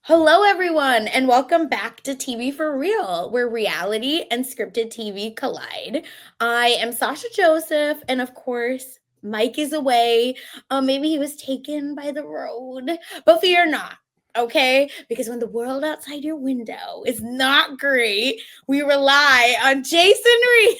Hello, everyone, and welcome back to TV for Real, where reality and scripted TV collide. I am Sasha Joseph, and of course, Mike is away. Maybe he was taken by the road, but fear not. Okay, because when the world outside your window is not great, we rely on Jason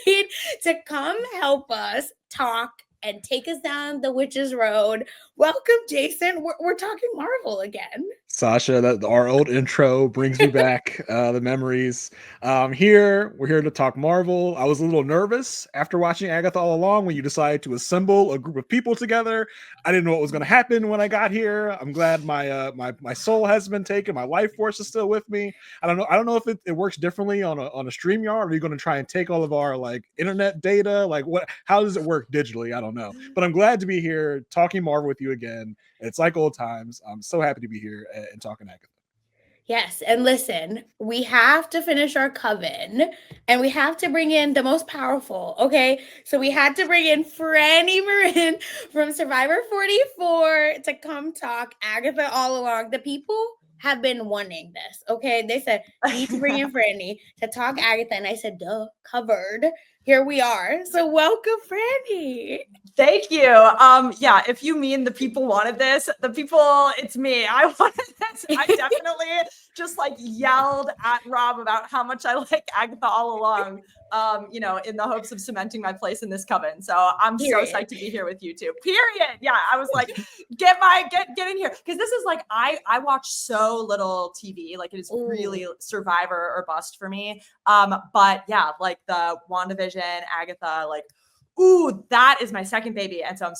Reed to come help us talk and take us down the witch's road. Welcome, Jason. We're talking Marvel again. Sasha, that our old intro brings me back the memories. We're here to talk Marvel. I was a little nervous after watching Agatha All Along when you decided to assemble a group of people together. I didn't know what was going to happen when I got here. I'm glad my soul has been taken. My life force is still with me. I don't know if it works differently on a StreamYard. Are you going to try and take all of our like internet data? Like what? How does it work digitally? I don't know. But I'm glad to be here talking Marvel with you again. It's like old times. I'm so happy to be here and talking Agatha. Yes, and listen, we have to finish our coven and we have to bring in the most powerful, okay? So we had to bring in Frannie Marin from Survivor 44 to come talk Agatha All Along. The people have been wanting this, okay? They said, you need to bring in Frannie to talk Agatha. And I said, duh, covered. Here we are. So welcome, Frannie. Thank you. Yeah, if you mean the people wanted this, it's me. I wanted this. I definitely just like yelled at Rob about how much I like Agatha All Along, in the hopes of cementing my place in this coven. So I'm so psyched to be here with you two. Period. Yeah, I was like, get in here. Because this is like, I watch so little TV. Like it is really Survivor or bust for me. But yeah, like the WandaVision, Agatha, like, ooh, that is my second baby. And so I'm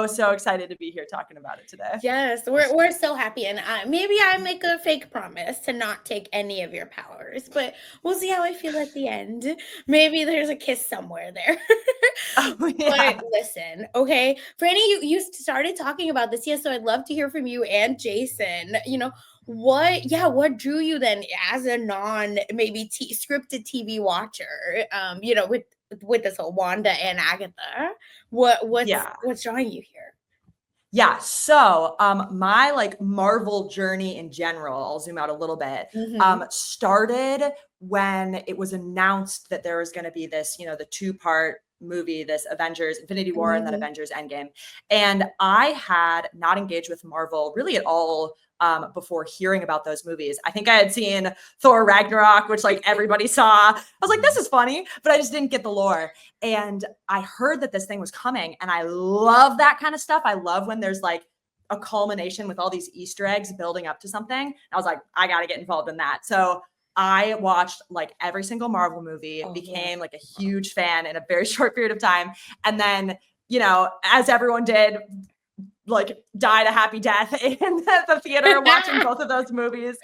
so excited to be here talking about it today. Yes, we're so happy. And maybe I make a fake promise to not take any of your powers, but we'll see how I feel at the end. Maybe there's a kiss somewhere there. But listen, okay, Frannie, you started talking about this. Yes, so I'd love to hear from you and Jason. What drew you then as a non maybe scripted TV watcher, with this whole Wanda and Agatha? What's drawing you here? Yeah. So my like Marvel journey in general, I'll zoom out a little bit, started when it was announced that there was going to be this, the 2-part movie, this Avengers Infinity War and then Avengers Endgame. And I had not engaged with Marvel really at all before hearing about those movies. I think I had seen Thor Ragnarok, which like everybody saw. I was like, this is funny, but I just didn't get the lore. And I heard that this thing was coming, and I love that kind of stuff. I love when there's like a culmination with all these Easter eggs building up to something. I was like, I got to get involved in that. So I watched like every single Marvel movie, became like a huge fan in a very short period of time. And then, as everyone did, like died a happy death in the theater watching both of those movies.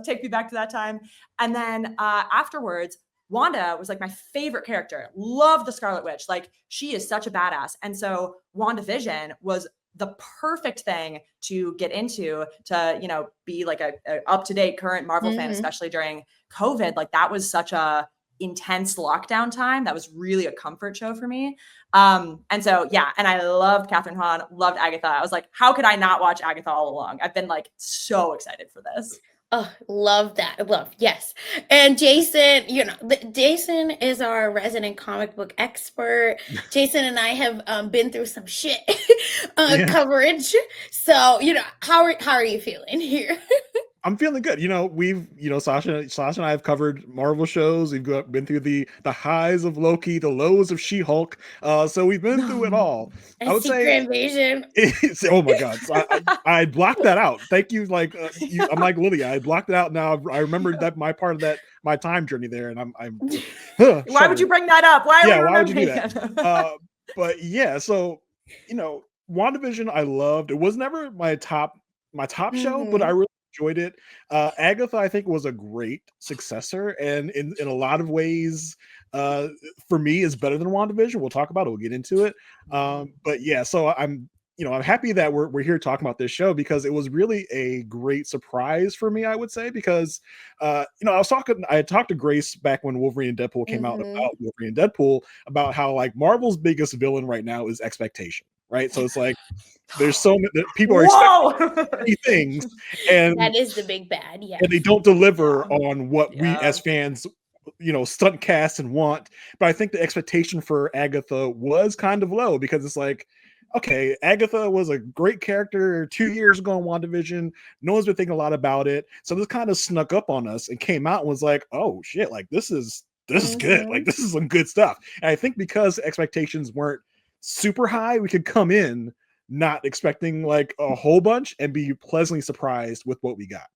Take me back to that time. And then afterwards, Wanda was like my favorite character. Love the Scarlet Witch. Like she is such a badass. And so WandaVision was the perfect thing to get into to, be like a up-to-date current Marvel fan, especially during COVID. Like that was such a intense lockdown time. That was really a comfort show for me. And so, yeah. And I loved Catherine Hahn, loved Agatha. I was like, how could I not watch Agatha All Along? I've been like so excited for this. Oh, love that. Yes. And Jason, Jason is our resident comic book expert. Jason and I have been through some shit coverage. So, how are you feeling here? I'm feeling good. Sasha and I have covered Marvel shows. We've been through the highs of Loki, the lows of She-Hulk. So we've been through it all. I would say Invasion. Oh my God. So I blocked that out. Thank you. I'm like Lydia. I blocked it out. Now I remembered that my part of that, my time journey there. And I'm why would you bring that up? Why would you do that? But yeah, so, WandaVision, I loved. It was never my top show, but I really enjoyed it. Agatha, I think, was a great successor, and in a lot of ways, for me, is better than WandaVision. We'll talk about it. We'll get into it. But yeah, so I'm happy that we're here talking about this show because it was really a great surprise for me, I would say, because I had talked to Grace back when Wolverine and Deadpool came out about Wolverine and Deadpool about how like Marvel's biggest villain right now is expectation. right? So it's like there's so many people are expecting many things, and That is the big bad, yes. and they don't deliver Yeah. on what we Yeah. as fans, stunt cast and want. But I think the expectation for Agatha was kind of low because it's like, okay, Agatha was a great character 2 years ago in WandaVision. No one's been thinking a lot about it. So this kind of snuck up on us and came out and was like, oh shit, like this is good. Like this is some good stuff. And I think because expectations weren't super high, we could come in not expecting like a whole bunch and be pleasantly surprised with what we got.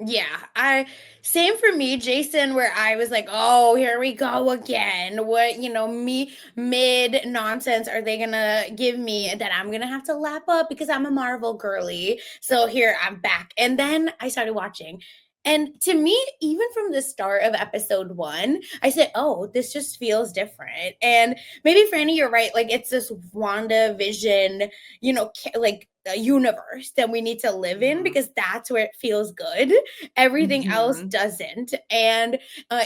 Yeah, same for me, Jason, where I was like, oh, here we go again. What, me mid nonsense are they gonna give me that I'm gonna have to lap up because I'm a Marvel girly? So here I'm back. And then I started watching. And to me, even from the start of episode 1, I said, oh, this just feels different. And maybe, Frannie, you're right. Like, it's this WandaVision, like a universe that we need to live in because that's where it feels good. Everything else doesn't. And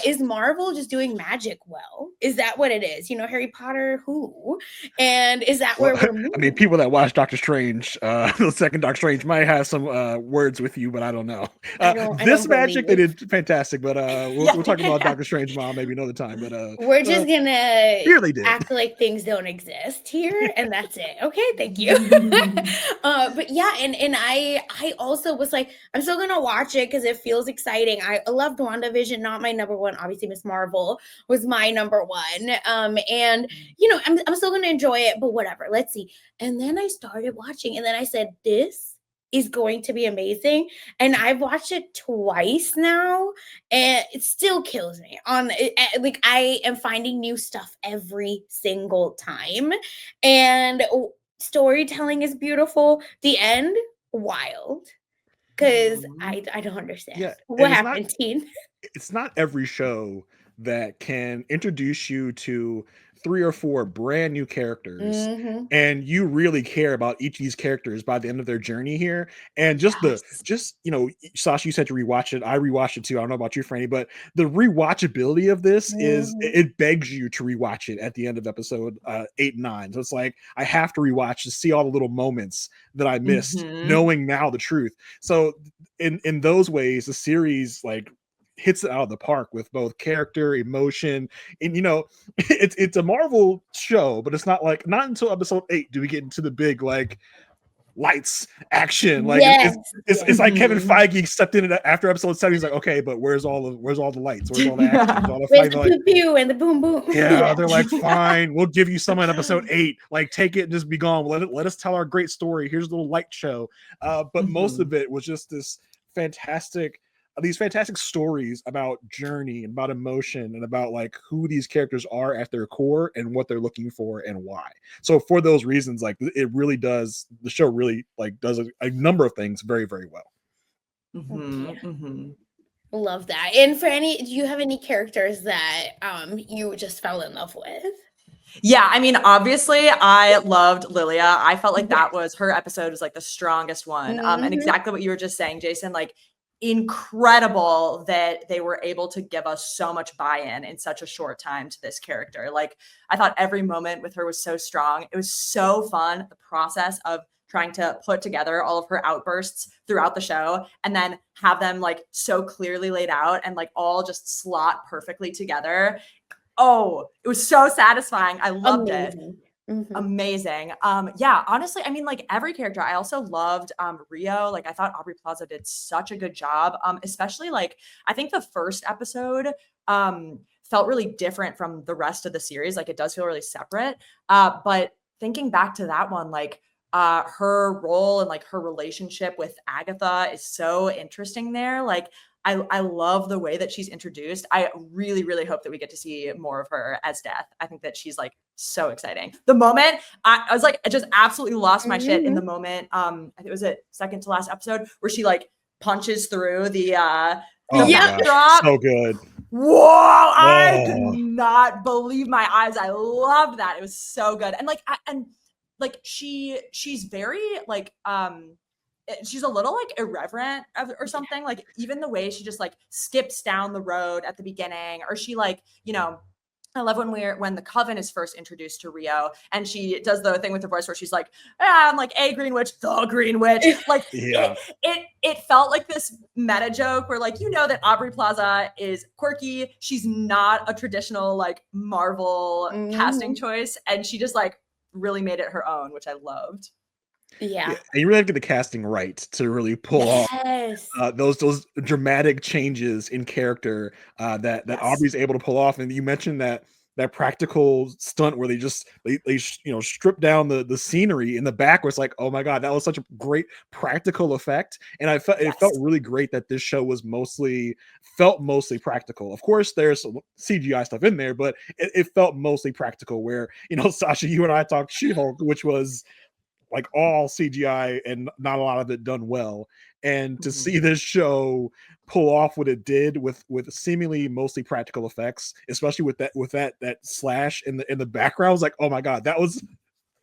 is Marvel just doing magic well? Is that what it is? Harry Potter, who? And is that Well, where we're moving? I mean, people that watch Doctor Strange, the second Doctor Strange, might have some words with you, but I don't know. I don't This magic, they believe. did fantastic, but we'll talk about Doctor Strange Mom maybe another time. But We're just gonna here they did. act like things don't exist here, and that's it. Okay, thank you. But yeah, and I also was like, I'm still gonna watch it because it feels exciting. I loved WandaVision, not my number one. Obviously, Miss Marvel was my number one. And I'm still gonna enjoy it, but whatever. Let's see. And then I started watching, and then I said, this is going to be amazing. And I've watched it twice now, and it still kills me. Like, I am finding new stuff every single time, and storytelling is beautiful. The end, wild, because I don't understand. Yeah, What happened, teen? It's not every show that can introduce you to 3 or 4 brand new characters, and you really care about each of these characters by the end of their journey here. And Sasha, you said to rewatch it. I rewatched it too. I don't know about you, Frannie, but the rewatchability of this is it begs you to rewatch it at the end of episode 8 and 9. So it's like I have to rewatch to see all the little moments that I missed, knowing now the truth. So in those ways, the series like hits it out of the park with both character, emotion, and it's a Marvel show, but it's not until episode 8 do we get into the big like lights action. Like it's like Kevin Feige stepped in after episode 7. He's like, okay, but where's all the lights? Where's all the action? Where's the pew pew and the boom boom? Yeah, they're like, fine, we'll give you some in episode 8. Like, take it and just be gone. Let us tell our great story. Here's a little light show. But most of it was just these fantastic stories about journey and about emotion and about like who these characters are at their core and what they're looking for and why. So for those reasons, like the show really like does a number of things very, very well. Love that. And Frannie, do you have any characters that you just fell in love with? Yeah, I mean, obviously, I loved Lilia. I felt like that was her episode was like the strongest one. And exactly what you were just saying, Jason, like incredible that they were able to give us so much buy-in in such a short time to this character. Like, I thought every moment with her was so strong. It was so fun, the process of trying to put together all of her outbursts throughout the show and then have them like so clearly laid out and like all just slot perfectly together. Oh, it was so satisfying. I loved it. Amazing. Yeah, honestly, I mean, like every character. I also loved Rio. Like, I thought Aubrey Plaza did such a good job. Especially like I think the first episode felt really different from the rest of the series. Like, it does feel really separate. But thinking back to that one, like her role and like her relationship with Agatha is so interesting there. Like, I love the way that she's introduced. I really, really hope that we get to see more of her as Death. I think that she's like so exciting. The moment I was like, I just absolutely lost my shit in the moment. I think it was a second to last episode where she like punches through the backdrop. So good. Whoa, I could not believe my eyes. I loved that. It was so good. And like, she's very like she's a little like irreverent or something. Like, even the way she just like skips down the road at the beginning, or she like, I love when the Coven is first introduced to Rio, and she does the thing with her voice where she's like, I'm like a Green Witch, the Green Witch. Like Yeah. it felt like this meta joke where, like, that Aubrey Plaza is quirky. She's not a traditional like Marvel casting choice, and she just like really made it her own, which I loved. Yeah. And you really have to get the casting right to really pull off those dramatic changes in character that Aubrey's able to pull off. And you mentioned that practical stunt where they strip down the scenery in the back, where it's like, oh my god, that was such a great practical effect. And it felt really great that this show was mostly practical. Of course there's some CGI stuff in there, but it felt mostly practical, where Sasha, you and I talked She-Hulk, which was like all CGI and not a lot of it done well. And to see this show pull off what it did with seemingly mostly practical effects, especially with that slash in the background, I was like, oh my god, that was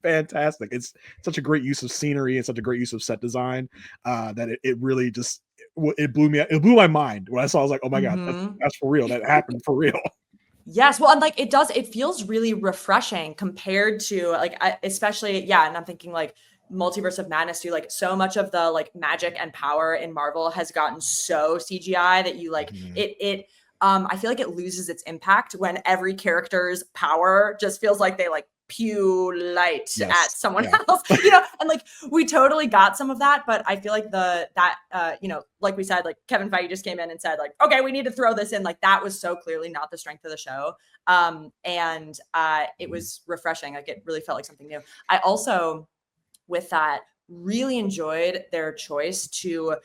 fantastic. It's such a great use of scenery and such a great use of set design that it really just it blew my mind when I saw. I was like, oh my god, that's for real. That happened for real. Yes. Well, and like it feels really refreshing compared to like, especially, and I'm thinking like Multiverse of Madness too, like so much of the like magic and power in Marvel has gotten so CGI that you like I feel like it loses its impact when every character's power just feels like they like pew light at someone else, and like we totally got some of that, but I feel like like we said, like Kevin Feige just came in and said like, okay, we need to throw this in. Like that was so clearly not the strength of the show. And it was refreshing. Like it really felt like something new. I also, with that, really enjoyed their choice to,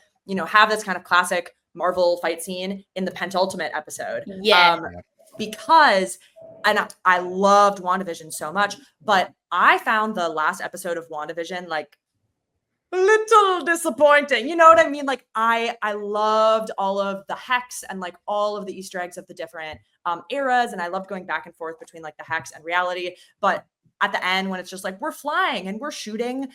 have this kind of classic Marvel fight scene in the penultimate episode. Because I loved WandaVision so much, but I found the last episode of WandaVision like a little disappointing. You know what I mean? Like I loved all of the hex and like all of the Easter eggs of the different eras, and I loved going back and forth between like the hex and reality. But at the end, when it's just like we're flying and we're shooting,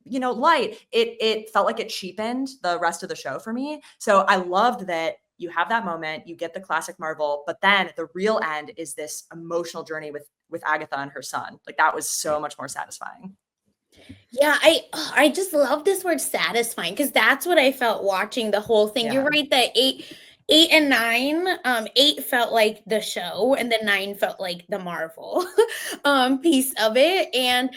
light, it felt like it cheapened the rest of the show for me. So I loved that you have that moment, you get the classic Marvel, but then the real end is this emotional journey with Agatha and her son. Like that was so much more satisfying. Yeah, I just love this word satisfying, because that's what I felt watching the whole thing. You're right that 8 and 9, 8 felt like the show, and then 9 felt like the Marvel piece of it. And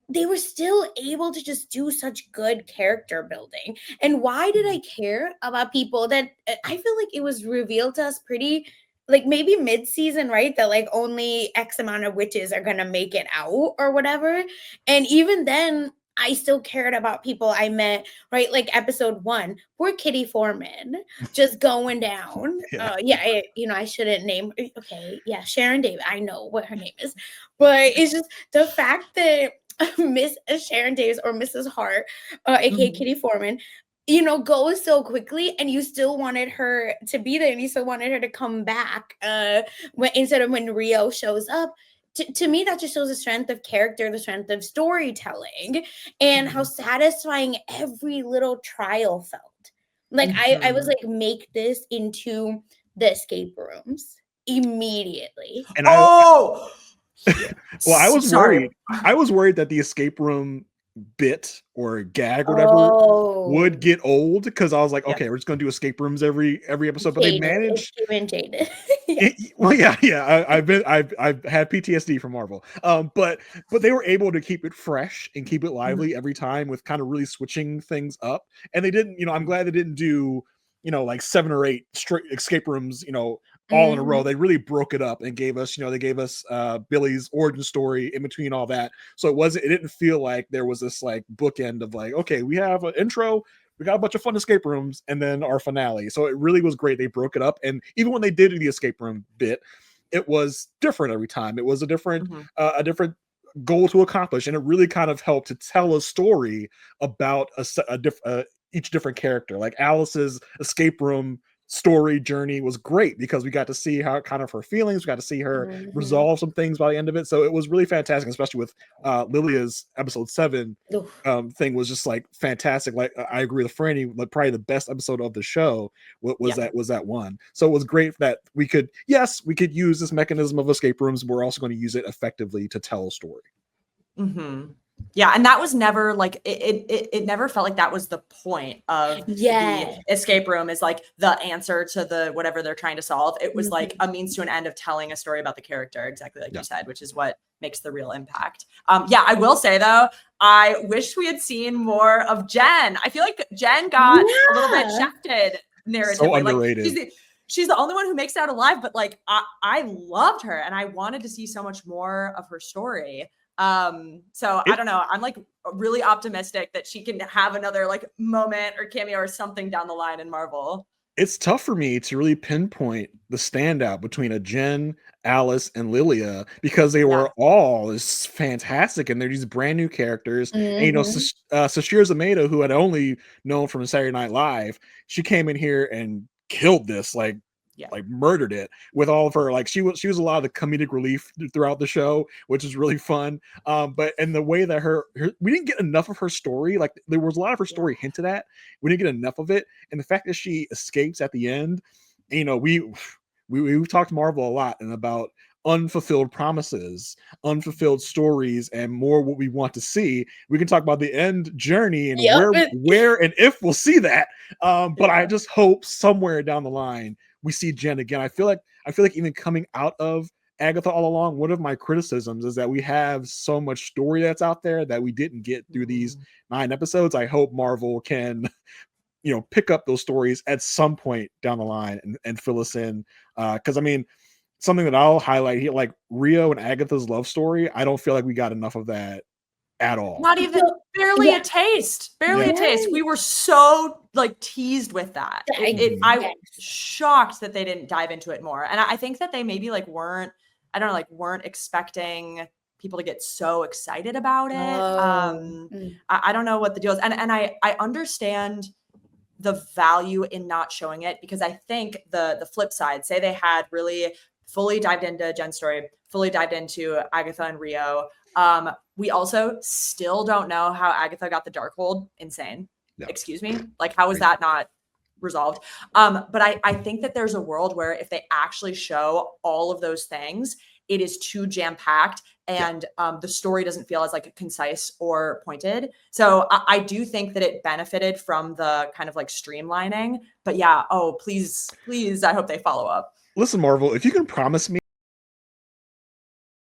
they were still able to just do such good character building. And why did I care about people that I feel like it was revealed to us pretty like maybe mid-season, right? That like only X amount of witches are gonna make it out or whatever. And even then, I still cared about people I met, right? Like episode 1, poor Kitty Foreman just going down. I shouldn't name. Okay, yeah, Sharon Davis. I know what her name is, but it's just the fact that Miss Sharon Davis or Mrs. Hart, aka Kitty Foreman, goes so quickly, and you still wanted her to be there, and you still wanted her to come back instead of when Rio shows up. To me, that just shows the strength of character, the strength of storytelling, and how satisfying every little trial felt. Like I was like, make this into the escape rooms immediately. And well, I was worried. I was worried that the escape room bit or gag or whatever would get old, because I was like, okay, we're just gonna do escape rooms every episode. But they managed. I've had PTSD from Marvel. But they were able to keep it fresh and keep it lively every time with kind of really switching things up. And they didn't, I'm glad they didn't do, like 7 or 8 straight escape rooms, all in a row. They really broke it up and gave us, they gave us Billy's origin story in between all that. So it didn't feel like there was this like bookend of like, okay, we have an intro, we got a bunch of fun escape rooms, and then our finale. So it really was great. They broke it up. And even when they did the escape room bit, it was different every time. It was a different goal to accomplish. And it really kind of helped to tell a story about each different character. Like Alice's escape room story journey was great because we got to see how kind of her feelings, we got to see her resolve some things by the end of it. So it was really fantastic, especially with Lilia's episode 7 Oof. thing was just like fantastic. Like I agree with Frannie, like probably the best episode of the show was that one. So it was great that we could use this mechanism of escape rooms, but we're also going to use it effectively to tell a story. Yeah, and that was never like it never felt like that was the point of the escape room, is like the answer to the whatever they're trying to solve. It was like a means to an end of telling a story about the character, exactly like you said, which is what makes the real impact. Yeah, I will say though, I wish we had seen more of Jen. I feel like Jen got a little bit shafted narratively. So underrated. Like, she's the only one who makes it out alive, but like I loved her and I wanted to see so much more of her story. So I don't know. I'm like really optimistic that she can have another like moment or cameo or something down the line in Marvel. It's tough for me to really pinpoint the standout between a Jen, Alice, and Lilia because they were all this fantastic and they're these brand new characters. And you know, Sashir Zameda, who I'd only known from Saturday Night Live, she came in here and killed this, like murdered it with all of her, like she was a lot of the comedic relief throughout the show, which is really fun. But and the way that her we didn't get enough of her story, like there was a lot of her story hinted at, we didn't get enough of it, and the fact that she escapes at the end, you know, we've talked Marvel a lot and about unfulfilled promises, unfulfilled stories, and more what we want to see. We can talk about the end journey and where and if we'll see that. But I just hope somewhere down the line we see Jen again. I feel like even coming out of Agatha All Along, one of my criticisms is that we have so much story that's out there that we didn't get through these 9 episodes. I hope Marvel can, you know, pick up those stories at some point down the line and fill us in. Because I mean, something that I'll highlight here, like Rio and Agatha's love story, I don't feel like we got enough of that at all. Not even barely a taste. We were so like teased with that. I was shocked that they didn't dive into it more. And I think that they maybe like weren't expecting people to get so excited about it. I don't know what the deal is. And I understand the value in not showing it, because I think the flip side, say they had really fully dived into Jen's story, fully dived into Agatha and Rio. We also still don't know how Agatha got the Darkhold. Insane. Excuse me. Like, how is that not resolved? But I think that there's a world where if they actually show all of those things, it is too jam-packed and the story doesn't feel as like concise or pointed. So I do think that it benefited from the kind of like streamlining. But yeah, please, I hope they follow up. Listen, Marvel, if you can promise me